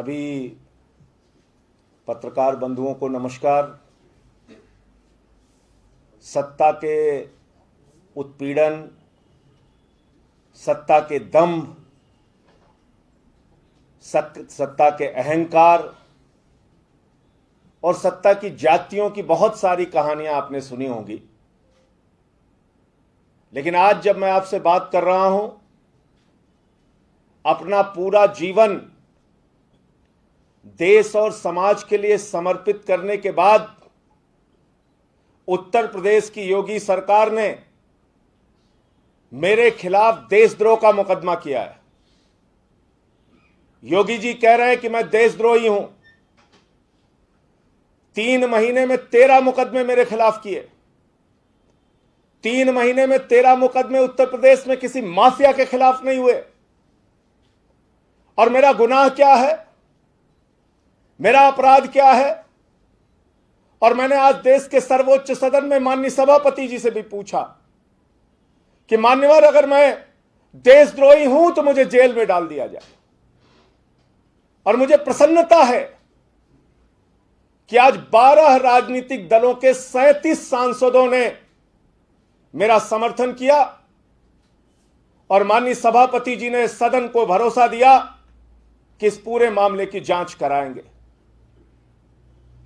सभी पत्रकार बंधुओं को नमस्कार। सत्ता के उत्पीड़न, सत्ता के दंभ, सत्ता के अहंकार और सत्ता की जातियों की बहुत सारी कहानियां आपने सुनी होंगी। लेकिन आज जब मैं आपसे बात कर रहा हूं, अपना पूरा जीवन देश और समाज के लिए समर्पित करने के बाद उत्तर प्रदेश की योगी सरकार ने मेरे खिलाफ देशद्रोह का मुकदमा किया है। योगी जी कह रहे हैं कि मैं देशद्रोही हूं। 3 महीने में 13 मुकदमे मेरे खिलाफ किए। 3 महीने में 13 मुकदमे उत्तर प्रदेश में किसी माफिया के खिलाफ नहीं हुए। और मेरा गुनाह क्या है, मेरा अपराध क्या है? और मैंने आज देश के सर्वोच्च सदन में माननीय सभापति जी से भी पूछा कि मान्यवर, अगर मैं देशद्रोही हूं तो मुझे जेल में डाल दिया जाए। और मुझे प्रसन्नता है कि आज 12 राजनीतिक दलों के 37 सांसदों ने मेरा समर्थन किया और माननीय सभापति जी ने सदन को भरोसा दिया कि इस पूरे मामले की जांच कराएंगे।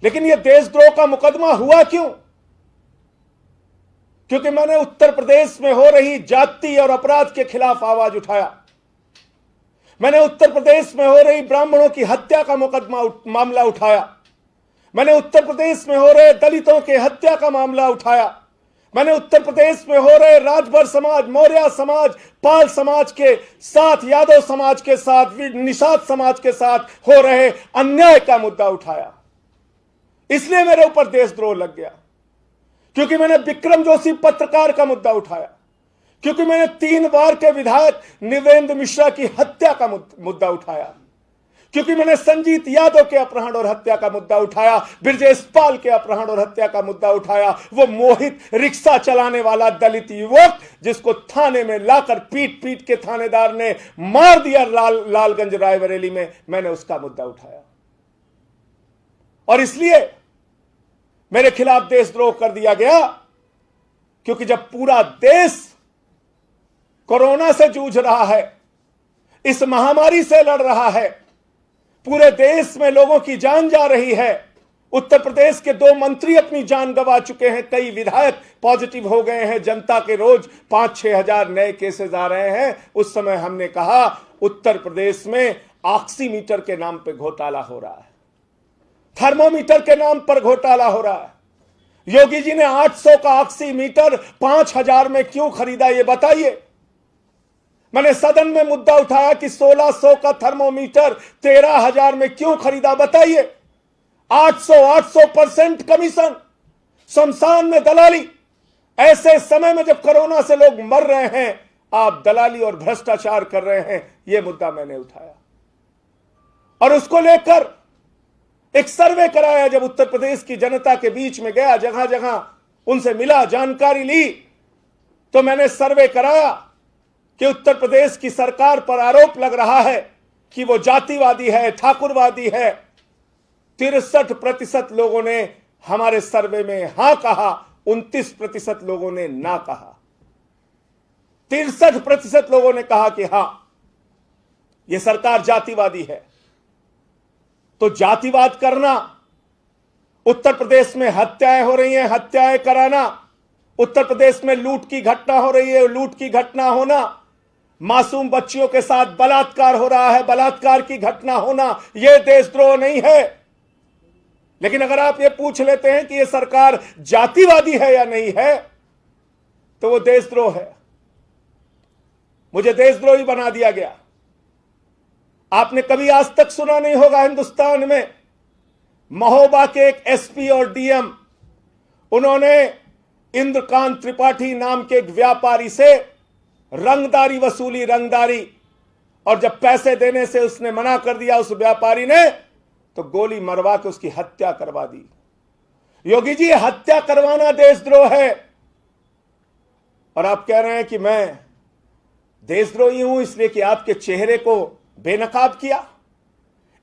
लेकिन यह देशद्रोह का मुकदमा हुआ क्यों? क्योंकि मैंने उत्तर प्रदेश में हो रही जाति और अपराध के खिलाफ आवाज उठाया। मैंने उत्तर प्रदेश में हो रही ब्राह्मणों की हत्या का मामला उठाया। मैंने उत्तर प्रदेश में हो रहे दलितों के हत्या का मामला उठाया। मैंने उत्तर प्रदेश में हो रहे राजभर समाज, मौर्य समाज, पाल समाज के साथ, यादव समाज के साथ, निषाद समाज के साथ हो रहे अन्याय का मुद्दा उठाया। इसलिए मेरे ऊपर देशद्रोह लग गया। क्योंकि मैंने विक्रम जोशी पत्रकार का मुद्दा उठाया। क्योंकि मैंने 3 बार के विधायक निवेंद्र मिश्रा की हत्या का मुद्दा उठाया। क्योंकि मैंने संजीत यादव के अपहरण और हत्या का मुद्दा उठाया, ब्रजेश पाल के अपहरण और हत्या का मुद्दा उठाया। वो मोहित रिक्शा चलाने वाला दलित युवक जिसको थाने में लाकर पीट पीट के थानेदार ने मार दिया लालगंज रायबरेली में, मैंने उसका मुद्दा उठाया। और इसलिए मेरे खिलाफ देशद्रोह कर दिया गया। क्योंकि जब पूरा देश कोरोना से जूझ रहा है, इस महामारी से लड़ रहा है, पूरे देश में लोगों की जान जा रही है, उत्तर प्रदेश के 2 मंत्री अपनी जान गंवा चुके हैं, कई विधायक पॉजिटिव हो गए हैं, जनता के रोज 5-6 हजार नए केसेस आ रहे हैं, उस समय हमने कहा उत्तर प्रदेश में ऑक्सीमीटर के नाम पे घोटाला हो रहा है, थर्मोमीटर के नाम पर घोटाला हो रहा है। योगी जी ने 800 का ऑक्सीमीटर 5000 में क्यों खरीदा, ये बताइए। मैंने सदन में मुद्दा उठाया कि 1600 का थर्मोमीटर 13000 में क्यों खरीदा, बताइए। 800% कमीशन, शमशान में दलाली। ऐसे समय में जब कोरोना से लोग मर रहे हैं, आप दलाली और भ्रष्टाचार कर रहे हैं, यह मुद्दा मैंने उठाया। और उसको लेकर एक सर्वे कराया। जब उत्तर प्रदेश की जनता के बीच में गया, जगह जगह उनसे मिला, जानकारी ली, तो मैंने सर्वे कराया कि उत्तर प्रदेश की सरकार पर आरोप लग रहा है कि वो जातिवादी है, ठाकुरवादी है। 63% लोगों ने हमारे सर्वे में हां कहा, 29% लोगों ने ना कहा। 63% लोगों ने कहा कि हां, यह सरकार जातिवादी है। तो जातिवाद करना, उत्तर प्रदेश में हत्याएं हो रही हैं, हत्याएं कराना, उत्तर प्रदेश में लूट की घटना हो रही है, लूट की घटना होना, मासूम बच्चियों के साथ बलात्कार हो रहा है, बलात्कार की घटना होना, यह देशद्रोह नहीं है। लेकिन अगर आप ये पूछ लेते हैं कि यह सरकार जातिवादी है या नहीं है, तो वो देशद्रोह है। मुझे देशद्रोही बना दिया गया। आपने कभी आज तक सुना नहीं होगा हिंदुस्तान में, महोबा के एक एसपी और डीएम, उन्होंने इंद्रकांत त्रिपाठी नाम के एक व्यापारी से रंगदारी वसूली, रंगदारी, और जब पैसे देने से उसने मना कर दिया उस व्यापारी ने, तो गोली मरवा के उसकी हत्या करवा दी। योगी जी, हत्या करवाना देशद्रोह है। और आप कह रहे हैं कि मैं देशद्रोही हूं इसलिए कि आपके चेहरे को बेनकाब किया,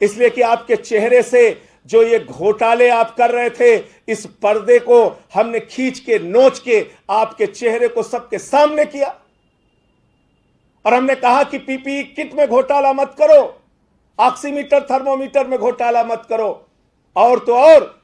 इसलिए कि आपके चेहरे से जो ये घोटाले आप कर रहे थे, इस पर्दे को हमने खींच के नोच के आपके चेहरे को सबके सामने किया और हमने कहा कि पीपीई किट में घोटाला मत करो, ऑक्सीमीटर थर्मोमीटर में घोटाला मत करो। और तो और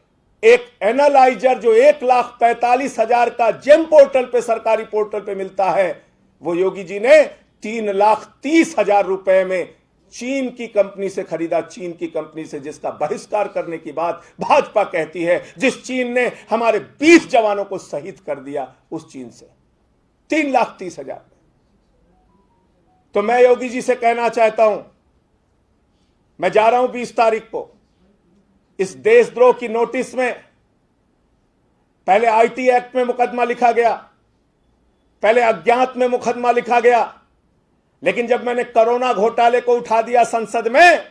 एक एनालाइजर जो 1,45,000 का जेम पोर्टल पे, सरकारी पोर्टल पे मिलता है, वो योगी जी ने 3,30,000 रुपए में चीन की कंपनी से खरीदा। चीन की कंपनी से, जिसका बहिष्कार करने की बात भाजपा कहती है, जिस चीन ने हमारे 20 जवानों को शहीद कर दिया, उस चीन से 3,30,000। तो मैं योगी जी से कहना चाहता हूं, मैं जा रहा हूं 20 तारीख को। इस देशद्रोह की नोटिस में पहले आईटी एक्ट में मुकदमा लिखा गया, पहले अज्ञात में मुकदमा लिखा गया, लेकिन जब मैंने कोरोना घोटाले को उठा दिया संसद में,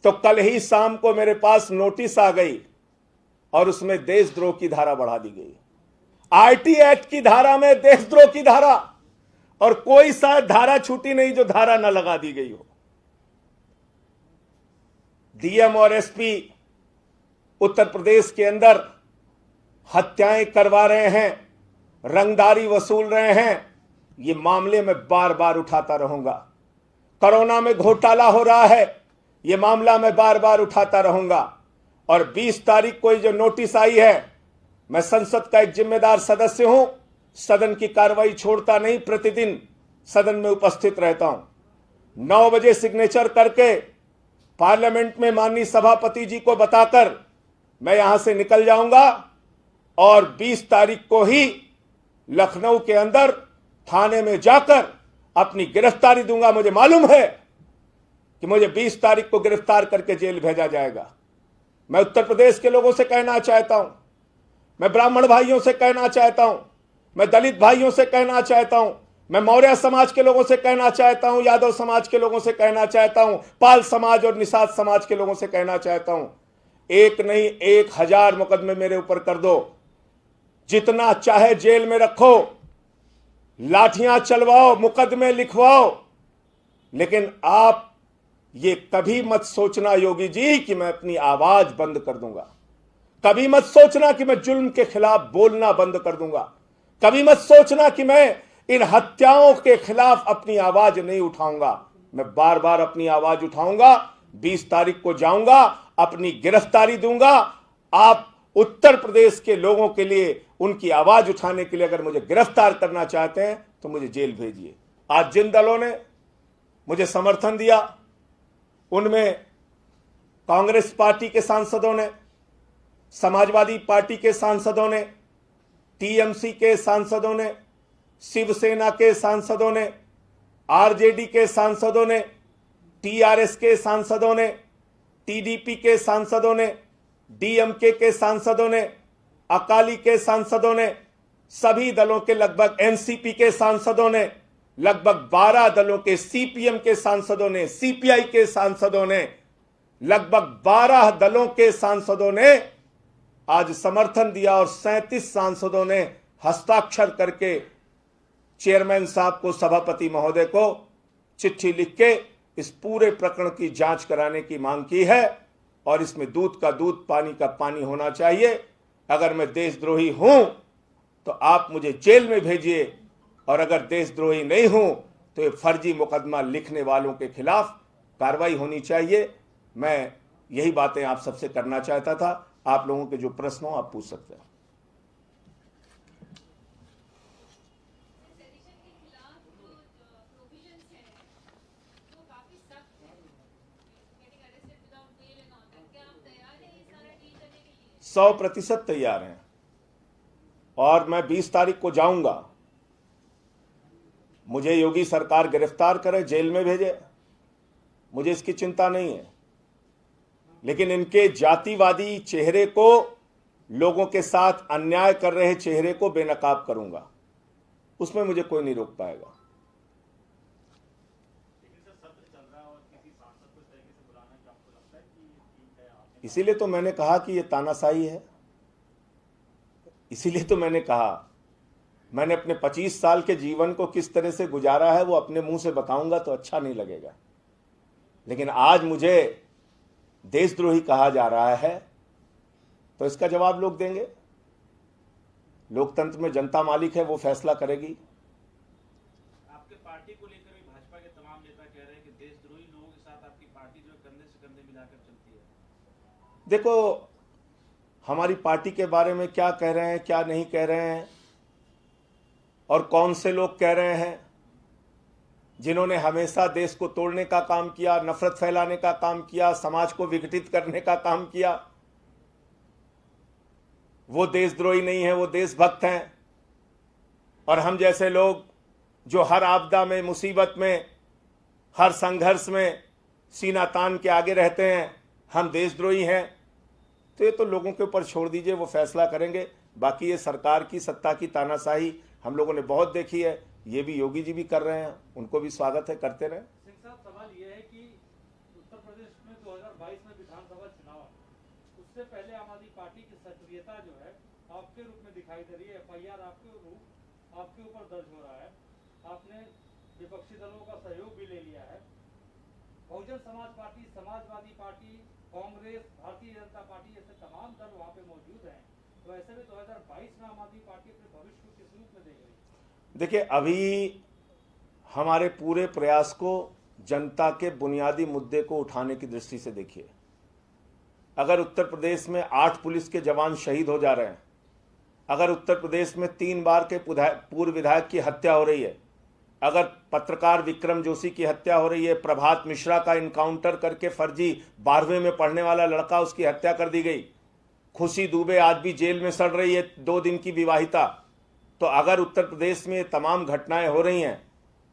तो कल ही शाम को मेरे पास नोटिस आ गई और उसमें देशद्रोह की धारा बढ़ा दी गई। आईटी एक्ट की धारा में देशद्रोह की धारा, और कोई शायद धारा छूटी नहीं जो धारा न लगा दी गई हो। डीएम और एसपी उत्तर प्रदेश के अंदर हत्याएं करवा रहे हैं, रंगदारी वसूल रहे हैं। ये मामले मैं बार बार उठाता रहूंगा। कोरोना में घोटाला हो रहा है, ये मामला मैं बार बार उठाता रहूंगा। और 20 तारीख को जो नोटिस आई है, मैं संसद का एक जिम्मेदार सदस्य हूं, सदन की कार्रवाई छोड़ता नहीं, प्रतिदिन सदन में उपस्थित रहता हूं। 9 बजे सिग्नेचर करके पार्लियामेंट में माननीय सभापति जी को बताकर मैं यहां से निकल जाऊंगा और 20 तारीख को ही लखनऊ के अंदर थाने में जाकर अपनी गिरफ्तारी दूंगा। मुझे मालूम है कि मुझे 20 तारीख को गिरफ्तार करके जेल भेजा जाएगा। मैं उत्तर प्रदेश के लोगों से कहना चाहता हूं, मैं ब्राह्मण भाइयों से कहना चाहता हूं, मैं दलित भाइयों से कहना चाहता हूं, मैं मौर्य समाज के लोगों से कहना चाहता हूं, यादव समाज के लोगों से कहना चाहता हूं, पाल समाज और निषाद समाज के लोगों से कहना चाहता हूं, एक नहीं 1,000 मुकदमे मेरे ऊपर कर दो, जितना चाहे जेल में रखो, लाठियां चलवाओ, मुकदमे लिखवाओ, लेकिन आप ये कभी मत सोचना योगी जी कि मैं अपनी आवाज बंद कर दूंगा। कभी मत सोचना कि मैं जुल्म के खिलाफ बोलना बंद कर दूंगा। कभी मत सोचना कि मैं इन हत्याओं के खिलाफ अपनी आवाज नहीं उठाऊंगा। मैं बार बार अपनी आवाज उठाऊंगा। 20 तारीख को जाऊंगा, अपनी गिरफ्तारी दूंगा। आप उत्तर प्रदेश के लोगों के लिए, उनकी आवाज उठाने के लिए अगर मुझे गिरफ्तार करना चाहते हैं तो मुझे जेल भेजिए। आज जिन दलों ने मुझे समर्थन दिया, उनमें कांग्रेस पार्टी के सांसदों ने, समाजवादी पार्टी के सांसदों ने, टीएमसी के सांसदों ने, शिवसेना के सांसदों ने, आरजेडी के सांसदों ने, टीआरएस के सांसदों ने, टीडीपी के सांसदों ने, डीएमके के सांसदों ने, अकाली के सांसदों ने, सभी दलों के लगभग एनसीपी के सांसदों ने, लगभग 12 दलों के सीपीएम के सांसदों ने, सीपीआई के सांसदों ने, लगभग 12 दलों के सांसदों ने आज समर्थन दिया और 37 सांसदों ने हस्ताक्षर करके चेयरमैन साहब को, सभापति महोदय को चिट्ठी लिख के इस पूरे प्रकरण की जांच कराने की मांग की है। और इसमें दूध का दूध, पानी का पानी होना चाहिए। अगर मैं देशद्रोही हूं तो आप मुझे जेल में भेजिए, और अगर देशद्रोही नहीं हूं तो ये फर्जी मुकदमा लिखने वालों के खिलाफ कार्रवाई होनी चाहिए। मैं यही बातें आप सबसे करना चाहता था। आप लोगों के जो प्रश्न हो आप पूछ सकते हैं। सौ 100% तैयार हैं, और मैं 20 तारीख को जाऊंगा। मुझे योगी सरकार गिरफ्तार करे, जेल में भेजे, मुझे इसकी चिंता नहीं है, लेकिन इनके जातिवादी चेहरे को, लोगों के साथ अन्याय कर रहे चेहरे को बेनकाब करूंगा। उसमें मुझे कोई नहीं रोक पाएगा। इसीलिए तो मैंने कहा कि ये तानाशाही है। इसीलिए तो मैंने कहा, मैंने अपने 25 साल के जीवन को किस तरह से गुजारा है वो अपने मुंह से बताऊंगा तो अच्छा नहीं लगेगा। लेकिन आज मुझे देशद्रोही कहा जा रहा है, तो इसका जवाब लोग देंगे। लोकतंत्र में जनता मालिक है, वो फैसला करेगी। आपके पार्टी को लेकर भी भाजपा के तमाम नेता कह रहे हैं कि देशद्रोही लोगों के साथ आपकी पार्टी जो है कंधे से कंधे मिलाकर चलती है। देखो, हमारी पार्टी के बारे में क्या कह रहे हैं, क्या नहीं कह रहे हैं, और कौन से लोग कह रहे हैं जिन्होंने हमेशा देश को तोड़ने का काम किया, नफरत फैलाने का काम किया, समाज को विघटित करने का काम किया, वो देशद्रोही नहीं है, वो देशभक्त हैं। और हम जैसे लोग जो हर आपदा में, मुसीबत में, हर संघर्ष में सीना तान के आगे रहते हैं, हम देशद्रोही हैं। तो ये तो लोगों के ऊपर छोड़ दीजिए, वो फैसला करेंगे। बाकी ये सरकार की सत्ता की तानाशाही हम लोगों ने बहुत देखी है, ये भी योगी जी भी कर रहे हैं, उनको भी स्वागत है, करते रहे। सिंह साहब, सवाल ये है कि उत्तर प्रदेश में 2022 में विधानसभा चुनाव, उससे पहले आम आदमी पार्टी की सक्रियता जो है आपके रूप में दिखाई दे रही है। FIR आपके ऊपर दर्ज हो रहा है, आपने विपक्षी दलों का सहयोग भी ले लिया है। Bahujan Samaj party, Samajwadi party, Congress, Bharatiya Janata party जैसे तमाम दल वहाँ पे मौजूद हैं। तो ऐसे में 2022 में आम आदमी पार्टी अपने भविष्य को किस रूप में देख रही है? देखिए, अभी हमारे पूरे प्रयास को जनता के बुनियादी मुद्दे को उठाने की दृष्टि से देखिए। अगर उत्तर प्रदेश में 8 पुलिस के जवान शहीद हो जा रहे हैं, अगर उत्तर प्रदेश में 3 बार के पूर्व विधायक की हत्या हो रही है, अगर पत्रकार विक्रम जोशी की हत्या हो रही है, प्रभात मिश्रा का इनकाउंटर करके फर्जी 12वीं में पढ़ने वाला लड़का, उसकी हत्या कर दी गई, खुशी दुबे आज भी जेल में सड़ रही है, 2 दिन की विवाहिता। तो अगर उत्तर प्रदेश में तमाम घटनाएं हो रही हैं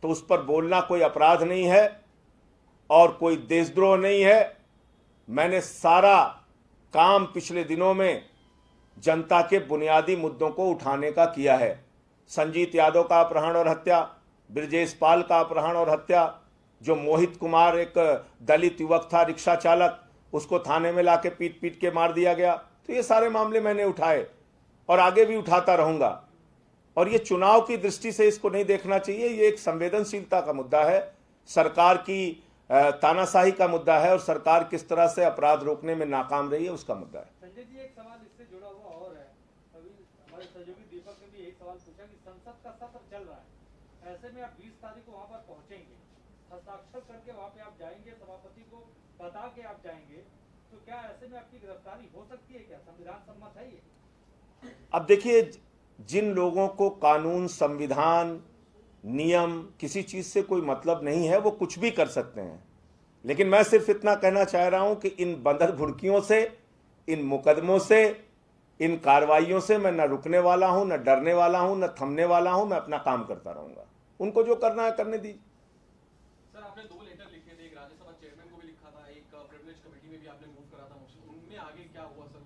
तो उस पर बोलना कोई अपराध नहीं है और कोई देशद्रोह नहीं है। मैंने सारा काम पिछले दिनों में जनता के बुनियादी मुद्दों को उठाने का किया है। संजीत यादव का अपहरण और हत्या, ब्रजेश पाल का अपहरण और हत्या, जो मोहित कुमार एक दलित युवक था, रिक्शा चालक, उसको थाने में लाके पीट पीट के मार दिया गया। तो ये सारे मामले मैंने उठाए और आगे भी उठाता रहूंगा। और ये चुनाव की दृष्टि से इसको नहीं देखना चाहिए, ये एक संवेदनशीलता का मुद्दा है, सरकार की तानाशाही का मुद्दा है और सरकार किस तरह से अपराध रोकने में नाकाम रही है उसका मुद्दा है। संजय जी, एक सवाल इससे जुड़ा हुआ और है। अभी हमारे सहयोगी दीपक ने भी एक सवाल पूछा कि संसद का सत्र चल रहा है, ऐसे में आप 20 तारीख को वहां पर पहुंचेंगे, हस्ताक्षर करके वहां पे आप जाएंगे, सभापति को बता के आप जाएंगे, तो क्या ऐसे में आपकी गिरफ्तारी हो सकती है? क्या संविधान सम्मत है ये? अब देखिए, जिन लोगों को कानून, संविधान, नियम, किसी चीज से कोई मतलब नहीं है, वो कुछ भी कर सकते हैं। लेकिन मैं सिर्फ इतना कहना चाह रहा हूं कि इन बंदर भुड़कियों से, इन मुकदमों से, इन कार्रवाइयों से मैं न रुकने वाला हूं, न डरने वाला हूं, न थमने वाला हूं। मैं अपना काम करता रहूंगा, उनको जो करना है करने दीजिए। सर, आपने 2 लेटर लिखे थे, एक राज्यसभा चेयरमैन को भी लिखा था, एक प्रिविलेज कमेटी में भी आपने मूव करा था मोशन, उनमें आगे क्या हुआ सर?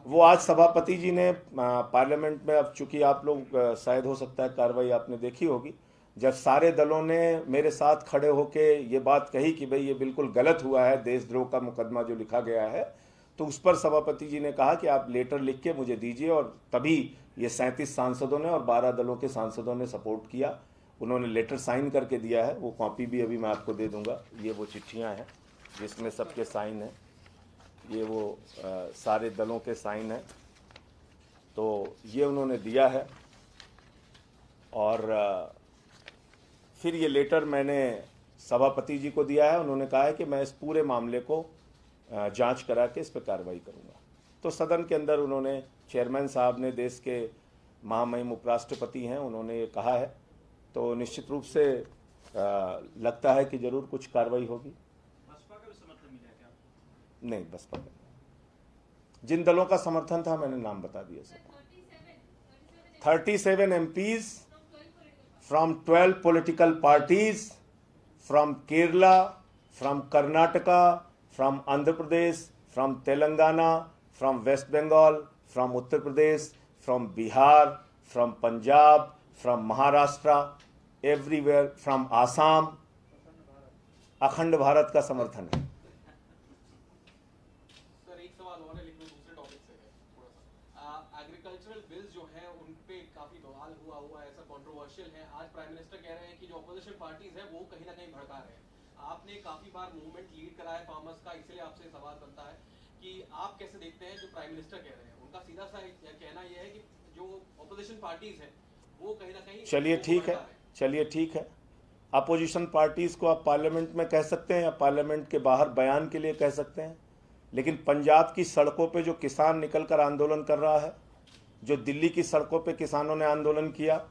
वो आज सभापति जी ने पार्लियामेंट में, अब चूंकि आप लोग शायद हो सकता है कार्रवाई आपने देखी होगी, जब सारे दलों ने मेरे साथ खड़े होके ये बात कही कि भाई ये बिल्कुल गलत हुआ है, देशद्रोह का मुकदमा जो लिखा गया है, तो उस पर सभापति जी ने कहा कि आप लेटर लिख के मुझे दीजिए। और तभी ये 37 सांसदों ने और 12 दलों के सांसदों ने सपोर्ट किया। उन्होंने लेटर साइन करके दिया है, वो कॉपी भी अभी मैं आपको दे दूंगा। ये वो चिट्ठियाँ हैं जिसमें सबके साइन हैं, ये वो सारे दलों के साइन हैं, तो ये उन्होंने दिया है। और फिर ये लेटर मैंने सभापति जी को दिया है, उन्होंने कहा है कि मैं इस पूरे मामले को जांच करा के इस पर कार्रवाई करूंगा। तो सदन के अंदर उन्होंने, चेयरमैन साहब ने, देश के महामहिम उपराष्ट्रपति हैं, उन्होंने ये कहा है, तो निश्चित रूप से लगता है कि जरूर कुछ कार्रवाई होगी। बसपा का भी समर्थन मिला क्या? नहीं, बसपा का, जिन दलों का समर्थन था मैंने नाम बता दिया sir. 37 MPs from 12 political parties, from Kerala, from Karnataka, from Andhra Pradesh, from Telangana, from West Bengal, from Uttar Pradesh, from Bihar, from Punjab, from Maharashtra, everywhere, from Assam, अखंड भारत का समर्थन है। सर, एक सवाल और है, लेकिन दूसरे टॉपिक से है थोड़ा सा। एग्रीकल्चरल बिल्स जो है उन पे काफी बवाल हुआ है, ऐसा कंट्रोवर्शियल है। आज प्राइम मिनिस्टर कह रहे हैं कि जो अपोजिशन पार्टीज है वो कहीं ना कहीं भड़का रहे हैं। आपने काफी बार मूवमेंट लीड करा है फार्मर्स का, इसलिए आपसे सवाल बनता है कि आप कैसे देखते हैं जो प्राइम मिनिस्टर कह रहे हैं, उनका सीधा सा कहना यह है कि जो ऑपोजिशन पार्टीज हैं वो कहीं ना कहीं चलिए ठीक है, अपोजिशन पार्टीज को आप पार्लियामेंट में कह सकते हैं या पार्लियामेंट के बाहर बयान के लिए कह सकते हैं, लेकिन पंजाब की सड़कों पे जो किसान निकलकर आंदोलन कर रहा है, जो दिल्ली की सड़कों पे किसानों ने आंदोलन किया,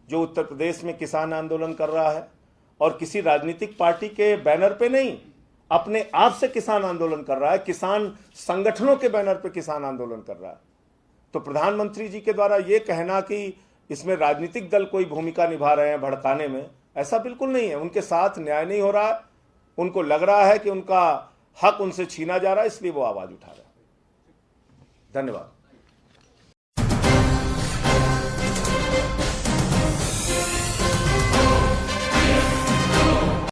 जो उत्तर प्रदेश में किसान आंदोलन कर रहा है, और किसी राजनीतिक पार्टी के बैनर पे नहीं, अपने आप से किसान आंदोलन कर रहा है, किसान संगठनों के बैनर पे किसान आंदोलन कर रहा है। तो प्रधानमंत्री जी के द्वारा ये कहना कि इसमें राजनीतिक दल कोई भूमिका निभा रहे हैं भड़काने में, ऐसा बिल्कुल नहीं है। उनके साथ न्याय नहीं हो रहा है, उनको लग रहा है कि उनका हक उनसे छीना जा रहा है, इसलिए वो आवाज उठा रहे हैं। धन्यवाद।